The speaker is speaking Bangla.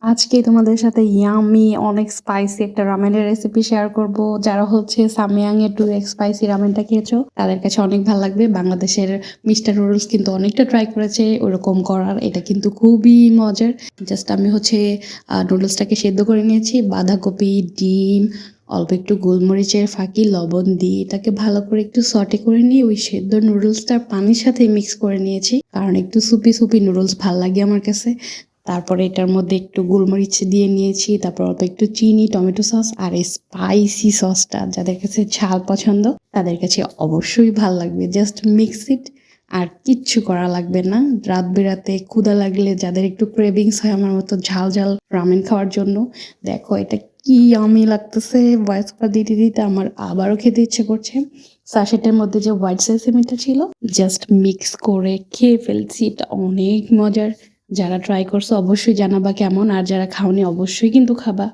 আজকে তোমাদের সাথে ইয়াম্মি অনেক স্পাইসি একটা রামেনের রেসিপি শেয়ার করব। যারা হচ্ছে সামিয়াং এর 2x স্পাইসি রামেনটা খেয়েছো তাদের কাছে অনেক ভালো লাগবে। বাংলাদেশের মিস্টার নুডলস কিন্তু অনেকটা ট্রাই করেছে ওরকম করার, এটা কিন্তু খুবই মজার। জাস্ট আমি হচ্ছে নুডলসটাকে সেদ্ধ করে নিয়েছি, বাঁধাকপি, ডিম, অল্প একটু গোলমরিচের ফাঁকি, লবণ দিয়ে এটাকে ভালো করে একটু সটে করে নিয়ে ওই সেদ্ধ নুডলসটা পানির সাথে মিক্স করে নিয়েছি, কারণ একটু সুপি সুপি নুডলস ভাল লাগে আমার কাছে। তারপরে এটার মধ্যে একটু গোলমরিচ দিয়ে নিয়েছি, তারপর অল্প একটু চিনি, টমেটো সস আর এই স্পাইসি সসটা যাদের কাছে ঝাল পছন্দ তাদের কাছে অবশ্যই ভাল লাগবে। জাস্ট মিক্স ইট, আর কিচ্ছু করা লাগবে না। রাত বেরাতে ক্ষুধা লাগলে যাদের একটু ক্রেভিংস হয় আমার মতো ঝাল ঝাল রামেন খাওয়ার জন্য, দেখো এটা কি আমি লাগতেছে। ভয়েস ওভার দিতে দিতে আমার আবারও খেতে ইচ্ছে করছে। সাশেটের মধ্যে যে হোয়াইট সেসেমিটা ছিল জাস্ট মিক্স করে খেয়ে ফেলছি, এটা অনেক মজার। যারা ট্রাই করছো অবশ্যই জানাবা কেমন, আর যারা খাওনি অবশ্যই কিন্তু খাবা।